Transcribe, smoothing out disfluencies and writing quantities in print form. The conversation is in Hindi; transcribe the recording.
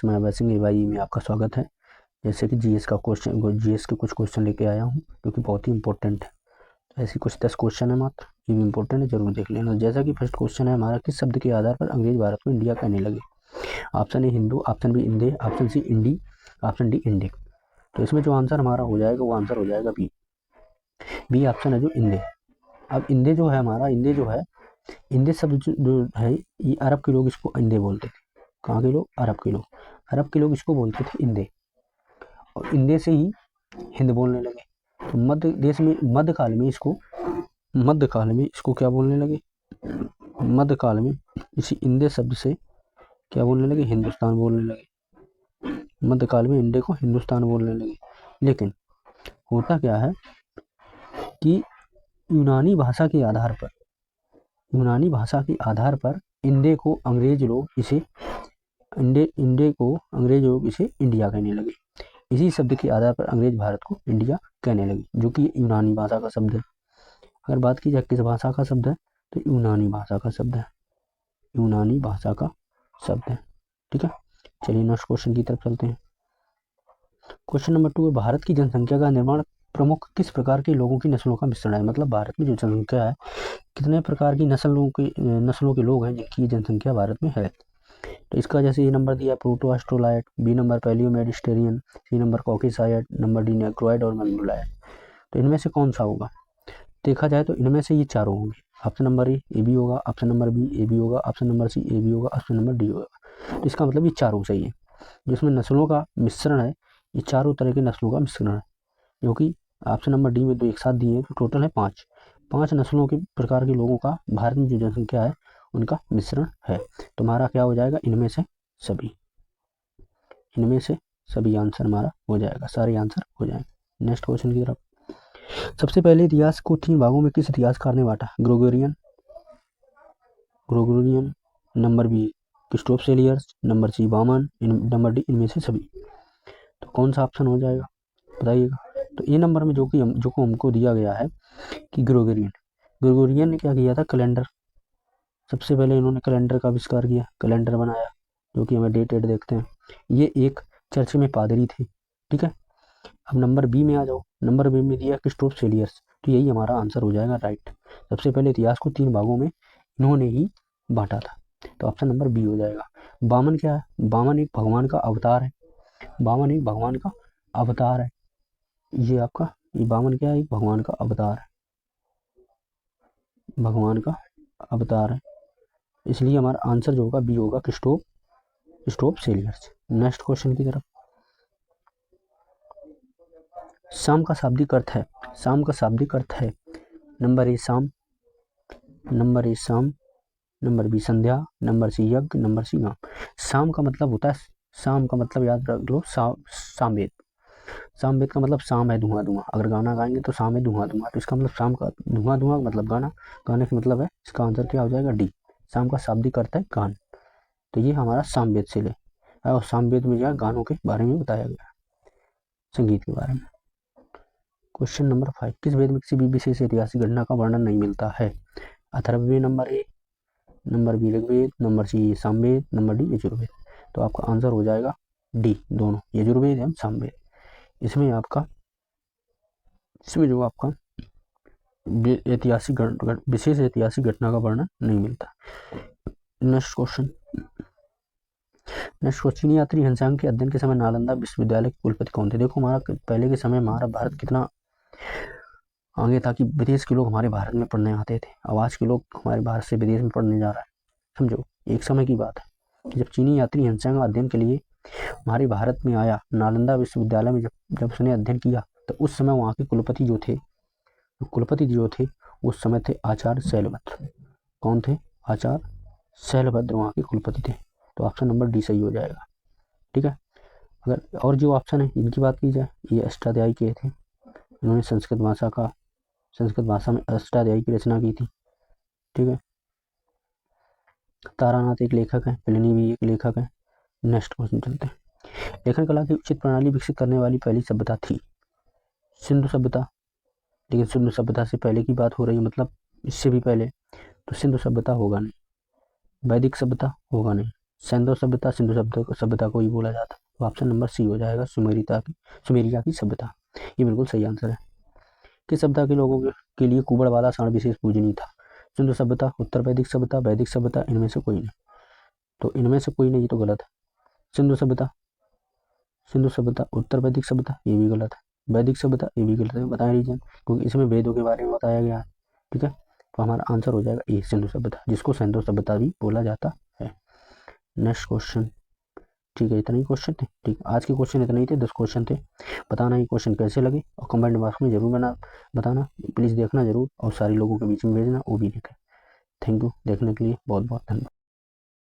फ्रेंड्स, मैं अभय सिंह AYE में आपका स्वागत है। जैसे कि जीएस के कुछ क्वेश्चन लेके आया हूँ जो कि बहुत ही इंपॉर्टेंट है। ऐसी कुछ 10 क्वेश्चन है मात्र, ये भी इंपॉर्टेंट है, जरूर देख लेना। जैसा कि फर्स्ट क्वेश्चन है हमारा, किस शब्द के आधार पर अंग्रेज भारत को इंडिया कहने लगे? Option A Hindu, option B Inde, option C Indi, option D Indic. तो इसमें जो आंसर हमारा हो जाएगा वो आंसर हो जाएगा बी ऑप्शन है जो इंदे। अब इंदे जो है हमारा, इंदे शब्द जो है, ये अरब के लोग इसको इंदे बोलते थे। कहाँ के लोग? अरब के लोग इसको बोलते थे इंदे, और इंदे से ही हिंद बोलने लगे। तो मध्यकाल में इसको क्या बोलने लगे? मध्यकाल में इसी इंदे शब्द से क्या बोलने लगे? हिंदुस्तान बोलने लगे। मध्यकाल में इंडे को हिंदुस्तान बोलने लगे। लेकिन होता क्या है कि यूनानी भाषा के आधार पर इंडे को अंग्रेज लोग इसे इंडिया कहने लगे। इसी शब्द के आधार पर अंग्रेज भारत को इंडिया कहने लगे, जो कि यूनानी भाषा का शब्द है। अगर बात की जाए किस भाषा का शब्द है, तो यूनानी भाषा का शब्द है। ठीक है, चलिए नेक्स्ट क्वेश्चन की तरफ चलते हैं। क्वेश्चन नंबर 2 है, भारत की जनसंख्या का निर्माण प्रमुख किस प्रकार के लोगों की नस्लों का मिश्रण है? मतलब भारत में जो जनसंख्या है, कितने प्रकार की नस्लों के लोग हैं जिनकी जनसंख्या भारत में है। तो इसका जैसे ये नंबर दिया, proto Australoid, B number paleo Mediterranean, C number Caucasoid, number D Negroid और मंगोलाइड। तो इनमें से कौन सा होगा? देखा जाए तो इनमें से ये चारों होंगे। ऑप्शन नंबर ए बी होगा, option number B A B होगा, option number C A B होगा, ऑप्शन नंबर डी होगा। तो इसका मतलब ये चारों सही है। जिसमें नस्लों का मिश्रण है, ये चारों तरह के नस्लों का मिश्रण है, जो कि ऑप्शन नंबर डी में दो एक साथ दिए हैं। तो टोटल है 5 नस्लों के प्रकार के लोगों का भारत में जो जनसंख्या है उनका मिश्रण है। तुम्हारा क्या हो जाएगा? इनमें से सभी आंसर हमारा हो जाएगा, सारे आंसर हो जाएंगे। नेक्स्ट क्वेश्चन की तरफ। सबसे पहले इतिहास को 3 भागों में किस इतिहासकार ने बांटा? Gregorian, number B Christoph Selliers, number C बामन, नंबर डी इनमें से सभी। तो कौन सा ऑप्शन हो जाएगा बताइएगा? तो ए नंबर में जो हमको दिया गया है कि ग्रेगोरियन ने क्या किया था? कैलेंडर, सबसे पहले इन्होंने कैलेंडर का आविष्कार किया, कैलेंडर बनाया, जो कि हमें डेट देखते हैं। ये एक चर्च में पादरी थे। ठीक है, अब नंबर बी में आ जाओ। नंबर बी में दिया क्रिस्टोफ सेलियर्स। तो यही हमारा आंसर हो जाएगा राइट। सबसे पहले इतिहास को 3 भागों में इन्होंने ही बांटा था। तो ऑप्शन नंबर बी हो जाएगा। बामन क्या है? बामन एक भगवान का अवतार है। ये आपका बामन क्या है? एक भगवान का अवतार है। इसलिए हमारा आंसर जो होगा बी होगा, क्रिस्टोफ सेलियर्स। नेक्स्ट क्वेश्चन की तरफ। शाम का शाब्दिक अर्थ है नंबर ए शाम, नंबर बी संध्या, नंबर सी यज्ञ, नंबर सी गांव। शाम का मतलब होता है, शाम का मतलब याद रख लो, सामवेद का मतलब शाम है धुआं। अगर गाना गाएंगे तो शाम है धुआं। तो इसका मतलब शाम का धुआं मतलब गाना, गाने का मतलब है। इसका आंसर क्या हो जाएगा? डी। शाम का शाब्दिक अर्थ है गान। तो ये हमारा सामवेद से ले, और सामवेद में जो गानों के बारे में बताया गया, संगीत के बारे में। क्वेश्चन नंबर 5, किस वेद में किसी भी विशेष ऐतिहासिक घटना का वर्णन नहीं मिलता है? Atharvaveda number A, number B Rigveda, number C Samaveda, number D Yajurveda. तो आपका आंसर हो जाएगा डी, दोनों, यजुर्वेद एवं सामवेद। इसमें जो आपका विशेष ऐतिहासिक घटना का वर्णन नहीं मिलता। Next question. चीनी यात्री हंसांग के अध्ययन के समय नालंदा विश्वविद्यालय के कुलपति कौन थे? देखो, हमारा पहले के समय हमारा भारत कितना आगे था कि विदेश के लोग हमारे भारत में पढ़ने आते थे। अब आज के लोग हमारे भारत से विदेश में पढ़ने जा रहा है। समझो, एक समय की बात है जब चीनी यात्री हंसांग अध्ययन के लिए हमारे भारत में आया, नालंदा विश्वविद्यालय में जब उसने अध्ययन किया, तो उस समय वहाँ के कुलपति जो थे उस समय थे आचार्य शैलभद्र। कौन थे? आचार्य शैलभद्र वहाँ के कुलपति थे। तो ऑप्शन नंबर डी सही हो जाएगा। ठीक है, अगर और जो ऑप्शन है इनकी बात की जाए, ये अष्टाध्यायी के थे। इन्होंने संस्कृत भाषा में अष्टाध्यायी की रचना की थी। ठीक है, तारानाथ एक लेखक है, प्लिनी भी एक लेखक है। नेक्स्ट क्वेश्चन चलते हैं। लेखन कला की उचित प्रणाली विकसित करने वाली पहली सभ्यता थी सिंधु सभ्यता। लेकिन सिंधु सभ्यता से पहले की बात हो रही है, मतलब इससे भी पहले, तो सिंधु सभ्यता होगा नहीं, वैदिक सभ्यता होगा नहीं, सैंधव सभ्यता, सिंधु सभ्यता को ही बोला जाता है। तो ऑप्शन नंबर सी हो जाएगा, सुमेरिया की सभ्यता। ये बिल्कुल सही आंसर है। किस सभ्यता के लोगों के लिए कुबड़ वाला सांड विशेष पूजनीय था? सिंधु सभ्यता, उत्तर वैदिक सभ्यता, इनमें से कोई नहीं। तो इनमें से कोई नहीं, ये तो गलत है। सिंधु सभ्यता, उत्तर वैदिक सभ्यता, ये भी गलत है। वैदिक सभ्यता, ये भी गलत है। बताएं रीजन, क्योंकि इसमें वेदों के बारे में बताया गया है। ठीक है, तो हमारा आंसर हो जाएगा ए, सिंधु सभ्यता, जिसको सैंधव सभ्यता भी बोला जाता है। Next question. ठीक है, इतने ही क्वेश्चन थे। ठीक, आज के क्वेश्चन इतने ही थे, 10 क्वेश्चन थे। बताना ये क्वेश्चन कैसे लगे और कमेंट बॉक्स में जरूर बताना। प्लीज़ देखना जरूर और सारे लोगों के बीच में भेजना, वो भी देखें। थैंक यू देखने के लिए, बहुत बहुत धन्यवाद।